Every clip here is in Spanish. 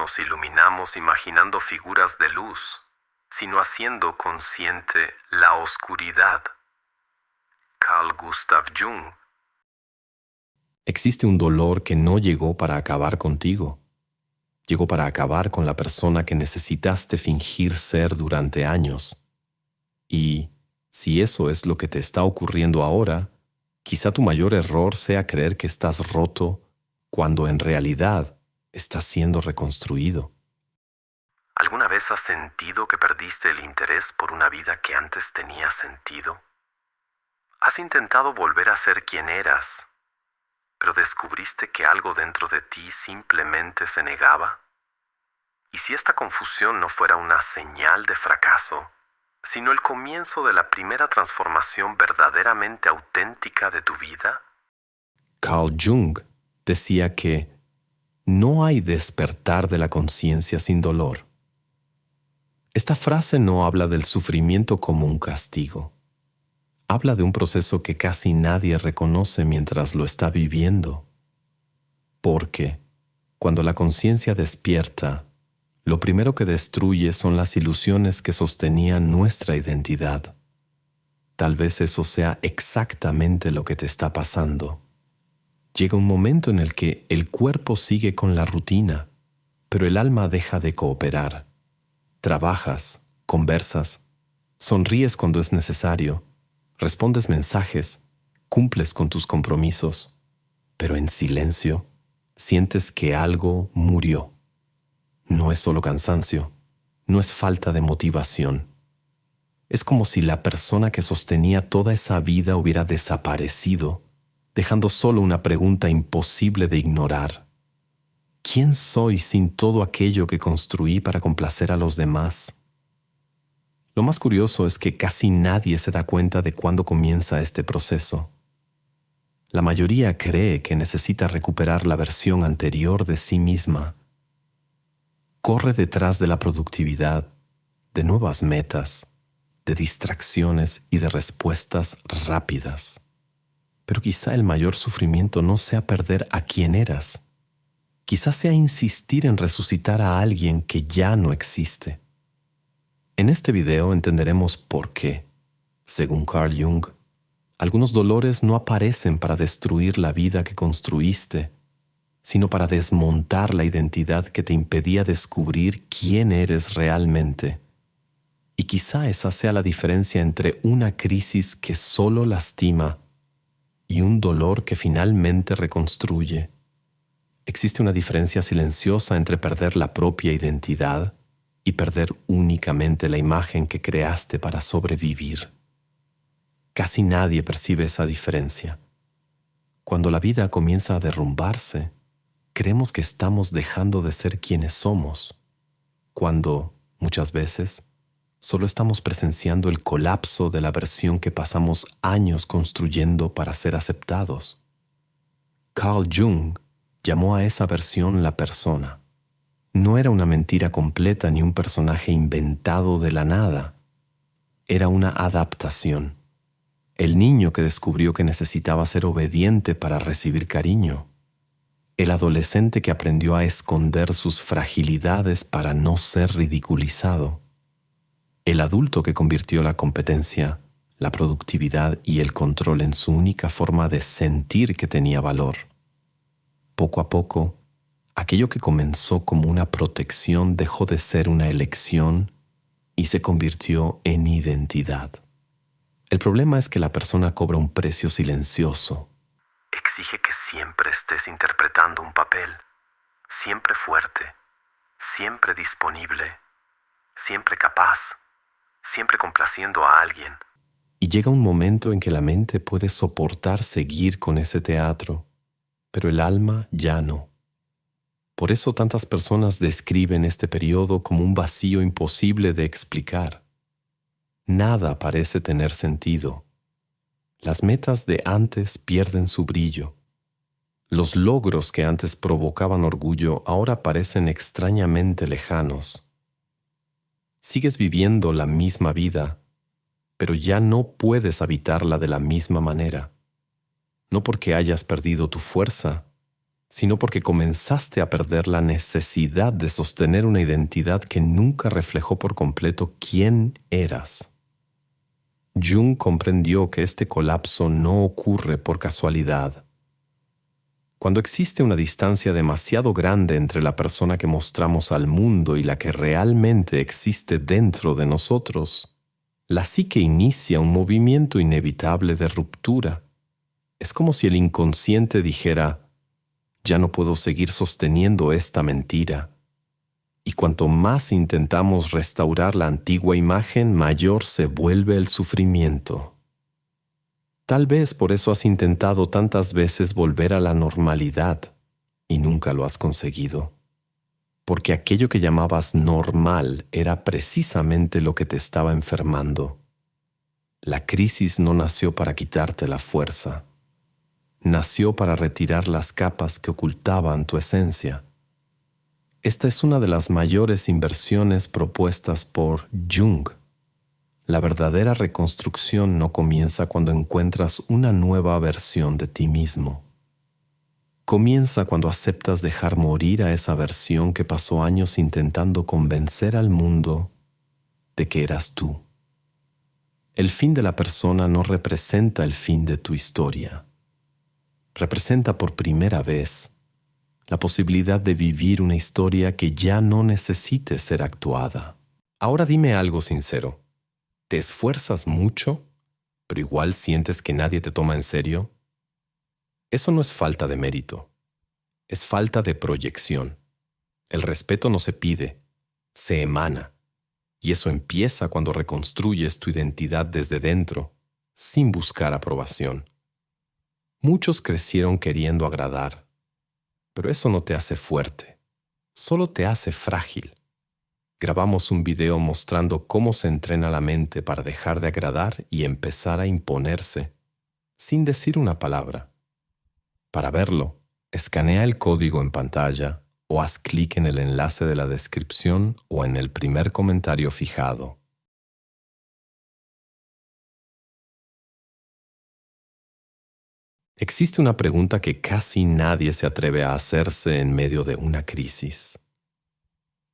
nos iluminamos imaginando figuras de luz, sino haciendo consciente la oscuridad. Carl Gustav Jung. Existe un dolor que no llegó para acabar contigo. Llegó para acabar con la persona que necesitaste fingir ser durante años. Y, si eso es lo que te está ocurriendo ahora, quizá tu mayor error sea creer que estás roto cuando en realidad estás siendo reconstruido. ¿Alguna vez has sentido que perdiste el interés por una vida que antes tenía sentido? ¿Has intentado volver a ser quien eras, pero descubriste que algo dentro de ti simplemente se negaba? ¿Y si esta confusión no fuera una señal de fracaso, sino el comienzo de la primera transformación verdaderamente auténtica de tu vida? Carl Jung decía que no hay despertar de la conciencia sin dolor. Esta frase no habla del sufrimiento como un castigo. Habla de un proceso que casi nadie reconoce mientras lo está viviendo. Porque, cuando la conciencia despierta, lo primero que destruye son las ilusiones que sostenían nuestra identidad. Tal vez eso sea exactamente lo que te está pasando. Llega un momento en el que el cuerpo sigue con la rutina, pero el alma deja de cooperar. Trabajas, conversas, sonríes cuando es necesario, respondes mensajes, cumples con tus compromisos, pero en silencio sientes que algo murió. No es solo cansancio, no es falta de motivación. Es como si la persona que sostenía toda esa vida hubiera desaparecido, dejando solo una pregunta imposible de ignorar. ¿Quién soy sin todo aquello que construí para complacer a los demás? Lo más curioso es que casi nadie se da cuenta de cuándo comienza este proceso. La mayoría cree que necesita recuperar la versión anterior de sí misma. Corre detrás de la productividad, de nuevas metas, de distracciones y de respuestas rápidas. Pero quizá el mayor sufrimiento no sea perder a quien eras. Quizá sea insistir en resucitar a alguien que ya no existe. En este video entenderemos por qué, según Carl Jung, algunos dolores no aparecen para destruir la vida que construiste, sino para desmontar la identidad que te impedía descubrir quién eres realmente. Y quizá esa sea la diferencia entre una crisis que solo lastima y un dolor que finalmente reconstruye. Existe una diferencia silenciosa entre perder la propia identidad y perder únicamente la imagen que creaste para sobrevivir. Casi nadie percibe esa diferencia. Cuando la vida comienza a derrumbarse, creemos que estamos dejando de ser quienes somos, cuando, muchas veces, solo estamos presenciando el colapso de la versión que pasamos años construyendo para ser aceptados. Carl Jung llamó a esa versión la persona. No era una mentira completa ni un personaje inventado de la nada. Era una adaptación. El niño que descubrió que necesitaba ser obediente para recibir cariño. El adolescente que aprendió a esconder sus fragilidades para no ser ridiculizado. El adulto que convirtió la competencia, la productividad y el control en su única forma de sentir que tenía valor. Poco a poco, aquello que comenzó como una protección dejó de ser una elección y se convirtió en identidad. El problema es que la persona cobra un precio silencioso. Exige que siempre estés interpretando un papel, siempre fuerte, siempre disponible, siempre capaz, siempre complaciendo a alguien. Y llega un momento en que la mente puede soportar seguir con ese teatro, pero el alma ya no. Por eso tantas personas describen este periodo como un vacío imposible de explicar. Nada parece tener sentido. Las metas de antes pierden su brillo. Los logros que antes provocaban orgullo ahora parecen extrañamente lejanos. Sigues viviendo la misma vida, pero ya no puedes habitarla de la misma manera. No porque hayas perdido tu fuerza, sino porque comenzaste a perder la necesidad de sostener una identidad que nunca reflejó por completo quién eras. Jung comprendió que este colapso no ocurre por casualidad. Cuando existe una distancia demasiado grande entre la persona que mostramos al mundo y la que realmente existe dentro de nosotros, la psique inicia un movimiento inevitable de ruptura. Es como si el inconsciente dijera: ya no puedo seguir sosteniendo esta mentira. Y cuanto más intentamos restaurar la antigua imagen, mayor se vuelve el sufrimiento. Tal vez por eso has intentado tantas veces volver a la normalidad y nunca lo has conseguido. Porque aquello que llamabas normal era precisamente lo que te estaba enfermando. La crisis no nació para quitarte la fuerza. Nació para retirar las capas que ocultaban tu esencia. Esta es una de las mayores inversiones propuestas por Jung. La verdadera reconstrucción no comienza cuando encuentras una nueva versión de ti mismo. Comienza cuando aceptas dejar morir a esa versión que pasó años intentando convencer al mundo de que eras tú. El fin de la persona no representa el fin de tu historia. Representa por primera vez la posibilidad de vivir una historia que ya no necesite ser actuada. Ahora dime algo sincero. ¿Te esfuerzas mucho, pero igual sientes que nadie te toma en serio? Eso no es falta de mérito. Es falta de proyección. El respeto no se pide, se emana. Y eso empieza cuando reconstruyes tu identidad desde dentro, sin buscar aprobación. Muchos crecieron queriendo agradar, pero eso no te hace fuerte, solo te hace frágil. Grabamos un video mostrando cómo se entrena la mente para dejar de agradar y empezar a imponerse, sin decir una palabra. Para verlo, escanea el código en pantalla o haz clic en el enlace de la descripción o en el primer comentario fijado. Existe una pregunta que casi nadie se atreve a hacerse en medio de una crisis.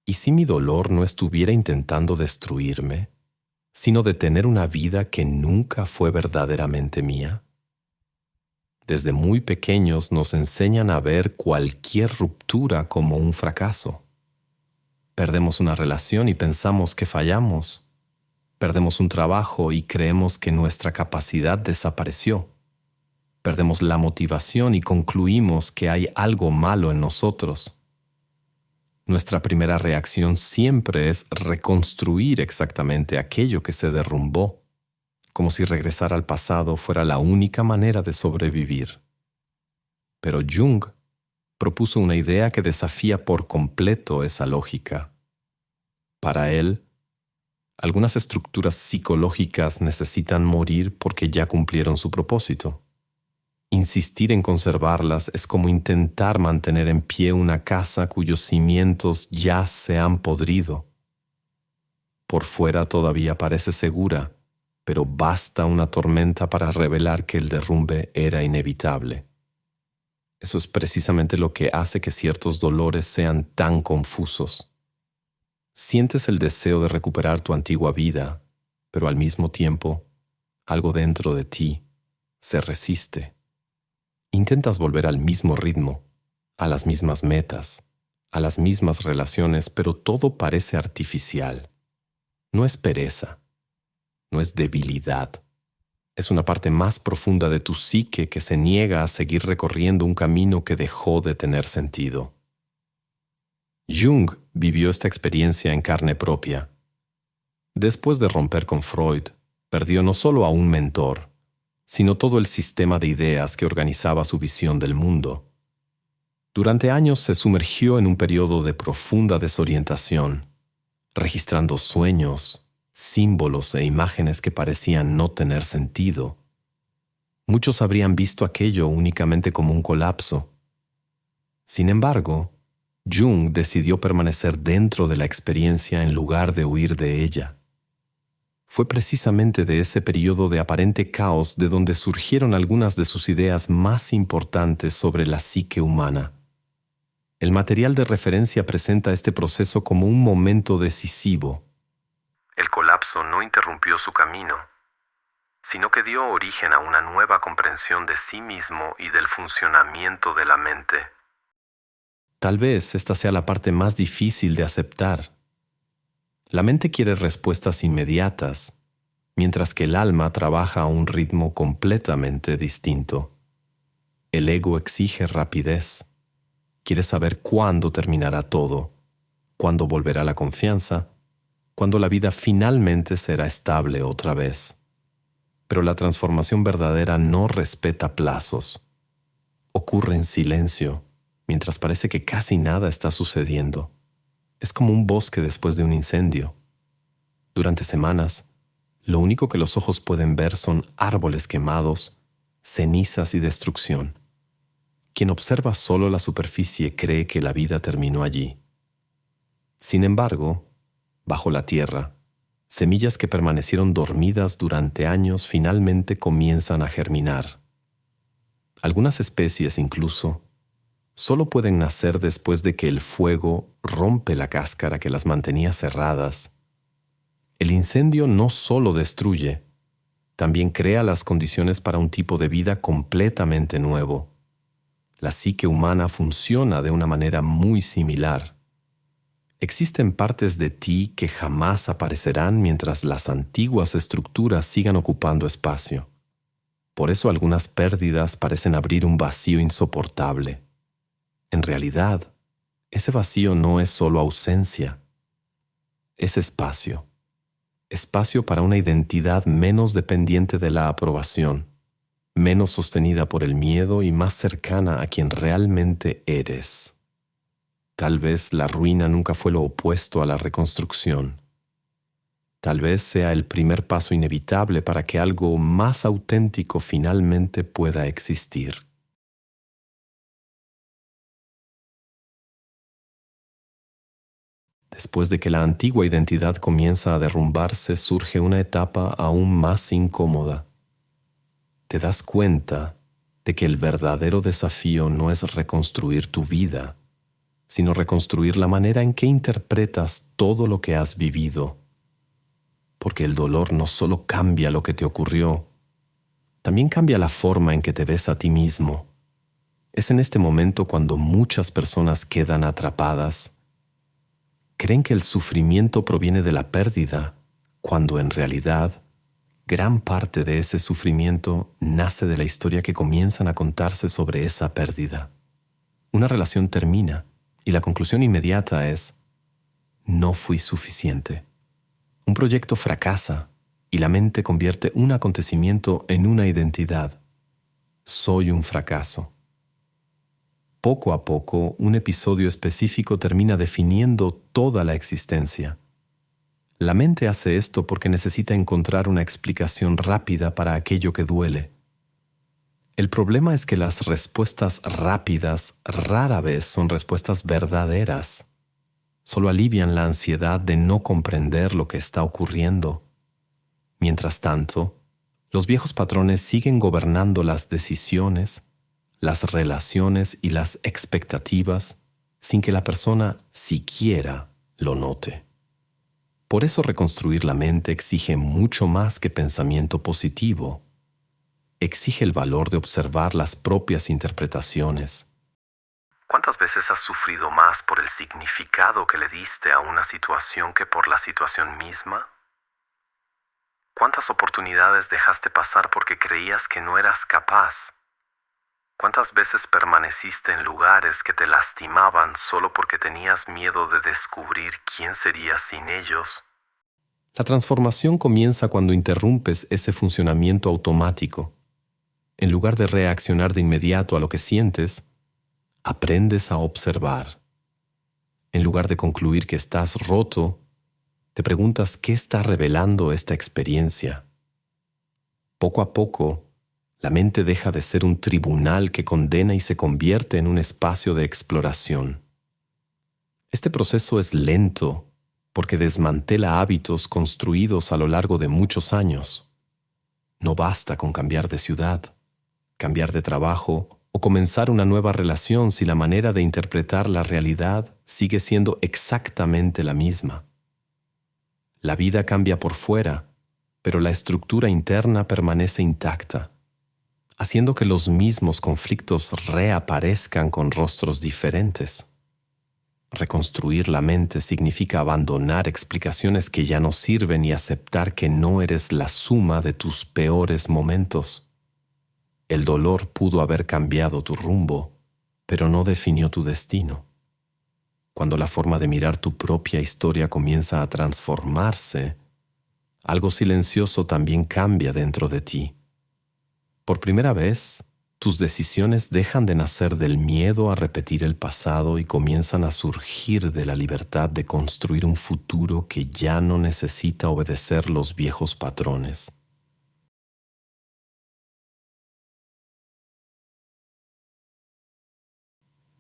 ¿Y si mi dolor no estuviera intentando destruirme, sino de tener una vida que nunca fue verdaderamente mía? Desde muy pequeños nos enseñan a ver cualquier ruptura como un fracaso. Perdemos una relación y pensamos que fallamos. Perdemos un trabajo y creemos que nuestra capacidad desapareció. Perdemos la motivación y concluimos que hay algo malo en nosotros. Nuestra primera reacción siempre es reconstruir exactamente aquello que se derrumbó, como si regresar al pasado fuera la única manera de sobrevivir. Pero Jung propuso una idea que desafía por completo esa lógica. Para él, algunas estructuras psicológicas necesitan morir porque ya cumplieron su propósito. Insistir en conservarlas es como intentar mantener en pie una casa cuyos cimientos ya se han podrido. Por fuera todavía parece segura, pero basta una tormenta para revelar que el derrumbe era inevitable. Eso es precisamente lo que hace que ciertos dolores sean tan confusos. Sientes el deseo de recuperar tu antigua vida, pero al mismo tiempo, algo dentro de ti se resiste. Intentas volver al mismo ritmo, a las mismas metas, a las mismas relaciones, pero todo parece artificial. No es pereza, no es debilidad. Es una parte más profunda de tu psique que se niega a seguir recorriendo un camino que dejó de tener sentido. Jung vivió esta experiencia en carne propia. Después de romper con Freud, perdió no solo a un mentor, sino todo el sistema de ideas que organizaba su visión del mundo. Durante años se sumergió en un periodo de profunda desorientación, registrando sueños, símbolos e imágenes que parecían no tener sentido. Muchos habrían visto aquello únicamente como un colapso. Sin embargo, Jung decidió permanecer dentro de la experiencia en lugar de huir de ella. Fue precisamente de ese periodo de aparente caos de donde surgieron algunas de sus ideas más importantes sobre la psique humana. El material de referencia presenta este proceso como un momento decisivo. El colapso no interrumpió su camino, sino que dio origen a una nueva comprensión de sí mismo y del funcionamiento de la mente. Tal vez esta sea la parte más difícil de aceptar. La mente quiere respuestas inmediatas, mientras que el alma trabaja a un ritmo completamente distinto. El ego exige rapidez. Quiere saber cuándo terminará todo, cuándo volverá la confianza, cuándo la vida finalmente será estable otra vez. Pero la transformación verdadera no respeta plazos. Ocurre en silencio, mientras parece que casi nada está sucediendo. Es como un bosque después de un incendio. Durante semanas, lo único que los ojos pueden ver son árboles quemados, cenizas y destrucción. Quien observa solo la superficie cree que la vida terminó allí. Sin embargo, bajo la tierra, semillas que permanecieron dormidas durante años finalmente comienzan a germinar. Algunas especies incluso solo pueden nacer después de que el fuego rompe la cáscara que las mantenía cerradas. El incendio no solo destruye, también crea las condiciones para un tipo de vida completamente nuevo. La psique humana funciona de una manera muy similar. Existen partes de ti que jamás aparecerán mientras las antiguas estructuras sigan ocupando espacio. Por eso algunas pérdidas parecen abrir un vacío insoportable. En realidad, ese vacío no es solo ausencia, es espacio. Espacio para una identidad menos dependiente de la aprobación, menos sostenida por el miedo y más cercana a quien realmente eres. Tal vez la ruina nunca fue lo opuesto a la reconstrucción. Tal vez sea el primer paso inevitable para que algo más auténtico finalmente pueda existir. Después de que la antigua identidad comienza a derrumbarse, surge una etapa aún más incómoda. Te das cuenta de que el verdadero desafío no es reconstruir tu vida, sino reconstruir la manera en que interpretas todo lo que has vivido. Porque el dolor no solo cambia lo que te ocurrió, también cambia la forma en que te ves a ti mismo. Es en este momento cuando muchas personas quedan atrapadas. Creen que el sufrimiento proviene de la pérdida, cuando en realidad gran parte de ese sufrimiento nace de la historia que comienzan a contarse sobre esa pérdida. Una relación termina y la conclusión inmediata es: no fui suficiente. Un proyecto fracasa y la mente convierte un acontecimiento en una identidad. Soy un fracaso. Poco a poco, un episodio específico termina definiendo toda la existencia. La mente hace esto porque necesita encontrar una explicación rápida para aquello que duele. El problema es que las respuestas rápidas rara vez son respuestas verdaderas. Solo alivian la ansiedad de no comprender lo que está ocurriendo. Mientras tanto, los viejos patrones siguen gobernando las decisiones, las relaciones y las expectativas sin que la persona siquiera lo note. Por eso reconstruir la mente exige mucho más que pensamiento positivo. Exige el valor de observar las propias interpretaciones. ¿Cuántas veces has sufrido más por el significado que le diste a una situación que por la situación misma? ¿Cuántas oportunidades dejaste pasar porque creías que no eras capaz? ¿Cuántas veces permaneciste en lugares que te lastimaban solo porque tenías miedo de descubrir quién serías sin ellos? La transformación comienza cuando interrumpes ese funcionamiento automático. En lugar de reaccionar de inmediato a lo que sientes, aprendes a observar. En lugar de concluir que estás roto, te preguntas qué está revelando esta experiencia. Poco a poco, la mente deja de ser un tribunal que condena y se convierte en un espacio de exploración. Este proceso es lento porque desmantela hábitos construidos a lo largo de muchos años. No basta con cambiar de ciudad, cambiar de trabajo o comenzar una nueva relación si la manera de interpretar la realidad sigue siendo exactamente la misma. La vida cambia por fuera, pero la estructura interna permanece intacta, haciendo que los mismos conflictos reaparezcan con rostros diferentes. Reconstruir la mente significa abandonar explicaciones que ya no sirven y aceptar que no eres la suma de tus peores momentos. El dolor pudo haber cambiado tu rumbo, pero no definió tu destino. Cuando la forma de mirar tu propia historia comienza a transformarse, algo silencioso también cambia dentro de ti. Por primera vez, tus decisiones dejan de nacer del miedo a repetir el pasado y comienzan a surgir de la libertad de construir un futuro que ya no necesita obedecer los viejos patrones.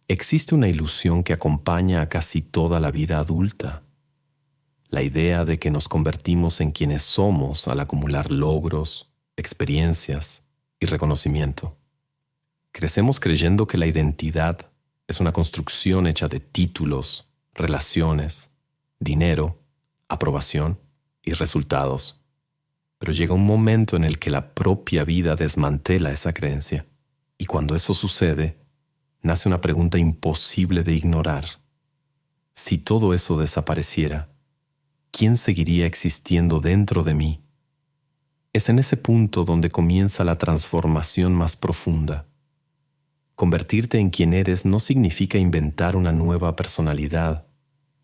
Existe una ilusión que acompaña a casi toda la vida adulta. La idea de que nos convertimos en quienes somos al acumular logros, experiencias y reconocimiento. Crecemos creyendo que la identidad es una construcción hecha de títulos, relaciones, dinero, aprobación y resultados. Pero llega un momento en el que la propia vida desmantela esa creencia. Y cuando eso sucede, nace una pregunta imposible de ignorar. Si todo eso desapareciera, ¿quién seguiría existiendo dentro de mí? Es en ese punto donde comienza la transformación más profunda. Convertirte en quien eres no significa inventar una nueva personalidad,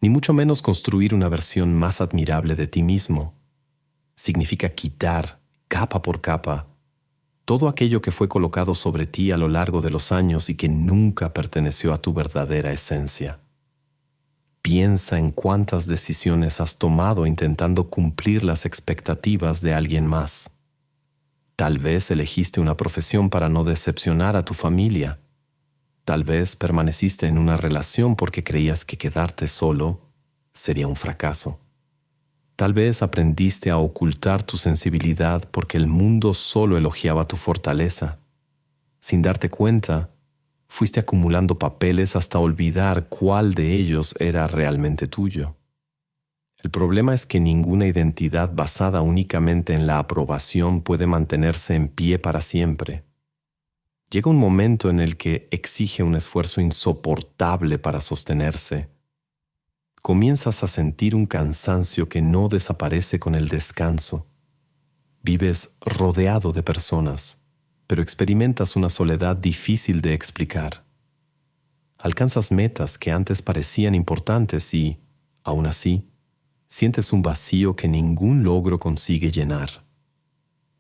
ni mucho menos construir una versión más admirable de ti mismo. Significa quitar, capa por capa, todo aquello que fue colocado sobre ti a lo largo de los años y que nunca perteneció a tu verdadera esencia. Piensa en cuántas decisiones has tomado intentando cumplir las expectativas de alguien más. Tal vez elegiste una profesión para no decepcionar a tu familia. Tal vez permaneciste en una relación porque creías que quedarte solo sería un fracaso. Tal vez aprendiste a ocultar tu sensibilidad porque el mundo solo elogiaba tu fortaleza. Sin darte cuenta, fuiste acumulando papeles hasta olvidar cuál de ellos era realmente tuyo. El problema es que ninguna identidad basada únicamente en la aprobación puede mantenerse en pie para siempre. Llega un momento en el que exige un esfuerzo insoportable para sostenerse. Comienzas a sentir un cansancio que no desaparece con el descanso. Vives rodeado de personas, pero experimentas una soledad difícil de explicar. Alcanzas metas que antes parecían importantes y, aún así, sientes un vacío que ningún logro consigue llenar.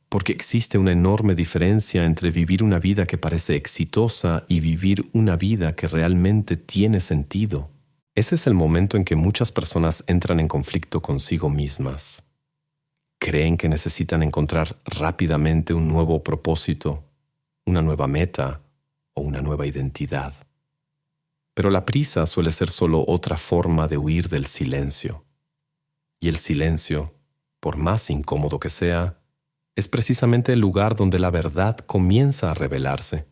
Porque existe una enorme diferencia entre vivir una vida que parece exitosa y vivir una vida que realmente tiene sentido. Ese es el momento en que muchas personas entran en conflicto consigo mismas. Creen que necesitan encontrar rápidamente un nuevo propósito, una nueva meta o una nueva identidad. Pero la prisa suele ser solo otra forma de huir del silencio. Y el silencio, por más incómodo que sea, es precisamente el lugar donde la verdad comienza a revelarse.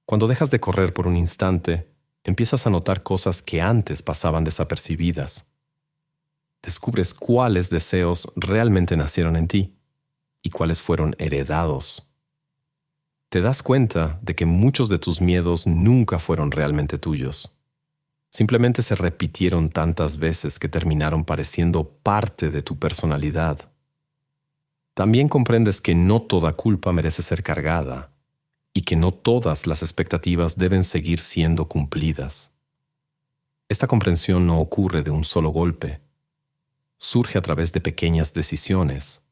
Cuando dejas de correr por un instante, empiezas a notar cosas que antes pasaban desapercibidas. Descubres cuáles deseos realmente nacieron en ti y cuáles fueron heredados. Te das cuenta de que muchos de tus miedos nunca fueron realmente tuyos. Simplemente se repitieron tantas veces que terminaron pareciendo parte de tu personalidad. También comprendes que no toda culpa merece ser cargada y que no todas las expectativas deben seguir siendo cumplidas. Esta comprensión no ocurre de un solo golpe. Surge a través de pequeñas decisiones.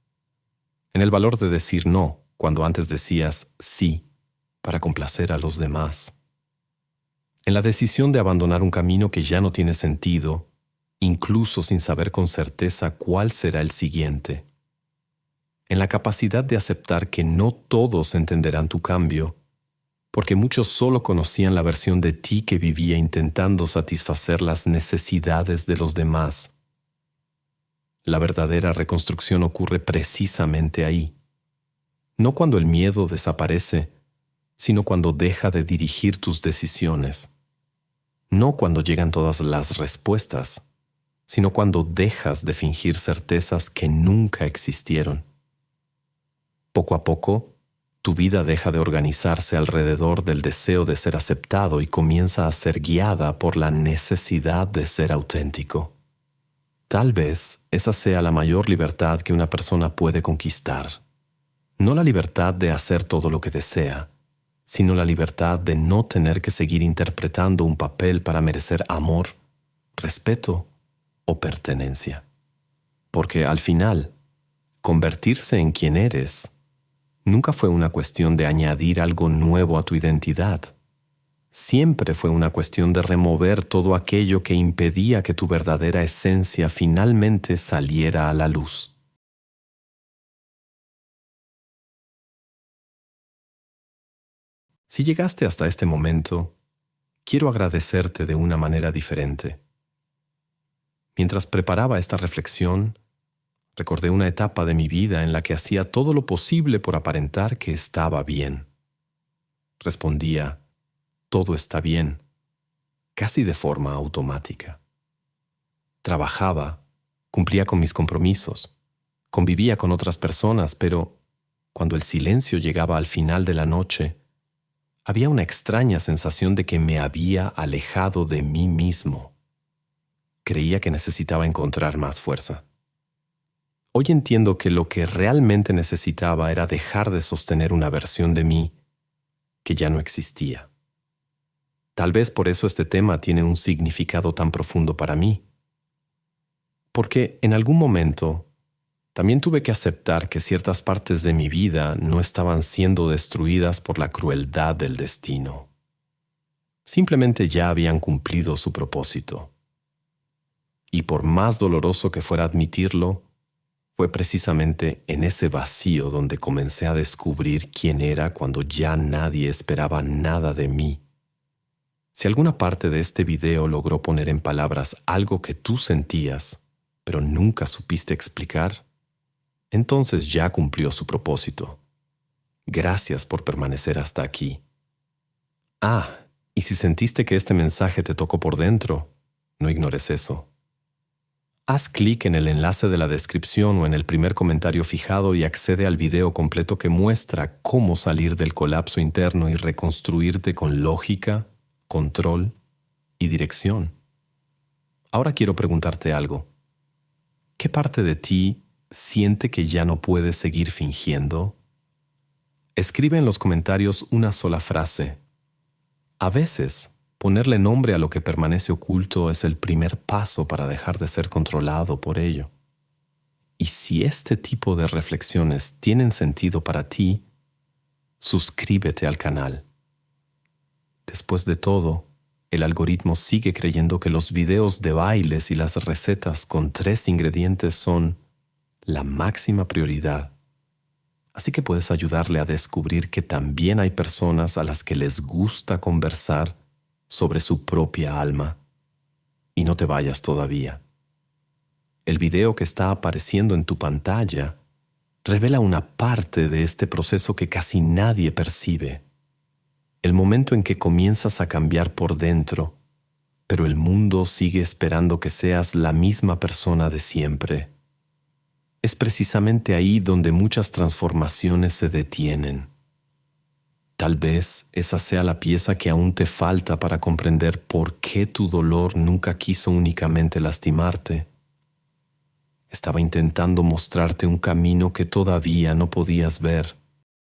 En el valor de decir no cuando antes decías sí para complacer a los demás. En la decisión de abandonar un camino que ya no tiene sentido, incluso sin saber con certeza cuál será el siguiente. En la capacidad de aceptar que no todos entenderán tu cambio, porque muchos solo conocían la versión de ti que vivía intentando satisfacer las necesidades de los demás. La verdadera reconstrucción ocurre precisamente ahí. No cuando el miedo desaparece, sino cuando deja de dirigir tus decisiones. No cuando llegan todas las respuestas, sino cuando dejas de fingir certezas que nunca existieron. Poco a poco, tu vida deja de organizarse alrededor del deseo de ser aceptado y comienza a ser guiada por la necesidad de ser auténtico. Tal vez esa sea la mayor libertad que una persona puede conquistar. No la libertad de hacer todo lo que desea, sino la libertad de no tener que seguir interpretando un papel para merecer amor, respeto o pertenencia. Porque al final, convertirse en quien eres nunca fue una cuestión de añadir algo nuevo a tu identidad. Siempre fue una cuestión de remover todo aquello que impedía que tu verdadera esencia finalmente saliera a la luz. Si llegaste hasta este momento, quiero agradecerte de una manera diferente. Mientras preparaba esta reflexión, recordé una etapa de mi vida en la que hacía todo lo posible por aparentar que estaba bien. Respondía, todo está bien, casi de forma automática. Trabajaba, cumplía con mis compromisos, convivía con otras personas, pero cuando el silencio llegaba al final de la noche, había una extraña sensación de que me había alejado de mí mismo. Creía que necesitaba encontrar más fuerza. Hoy entiendo que lo que realmente necesitaba era dejar de sostener una versión de mí que ya no existía. Tal vez por eso este tema tiene un significado tan profundo para mí. Porque en algún momento también tuve que aceptar que ciertas partes de mi vida no estaban siendo destruidas por la crueldad del destino. Simplemente ya habían cumplido su propósito. Y por más doloroso que fuera admitirlo, fue precisamente en ese vacío donde comencé a descubrir quién era cuando ya nadie esperaba nada de mí. Si alguna parte de este video logró poner en palabras algo que tú sentías, pero nunca supiste explicar, entonces ya cumplió su propósito. Gracias por permanecer hasta aquí. Y si sentiste que este mensaje te tocó por dentro, no ignores eso. Haz clic en el enlace de la descripción o en el primer comentario fijado y accede al video completo que muestra cómo salir del colapso interno y reconstruirte con lógica, control y dirección. Ahora quiero preguntarte algo. ¿Qué parte de ti siente que ya no puedes seguir fingiendo? Escribe en los comentarios una sola frase. A veces, ponerle nombre a lo que permanece oculto es el primer paso para dejar de ser controlado por ello. Y si este tipo de reflexiones tienen sentido para ti, suscríbete al canal. Después de todo, el algoritmo sigue creyendo que los videos de bailes y las recetas con 3 ingredientes son la máxima prioridad. Así que puedes ayudarle a descubrir que también hay personas a las que les gusta conversar sobre su propia alma. Y no te vayas todavía. El video que está apareciendo en tu pantalla revela una parte de este proceso que casi nadie percibe. El momento en que comienzas a cambiar por dentro, pero el mundo sigue esperando que seas la misma persona de siempre. Es precisamente ahí donde muchas transformaciones se detienen. Tal vez esa sea la pieza que aún te falta para comprender por qué tu dolor nunca quiso únicamente lastimarte. Estaba intentando mostrarte un camino que todavía no podías ver.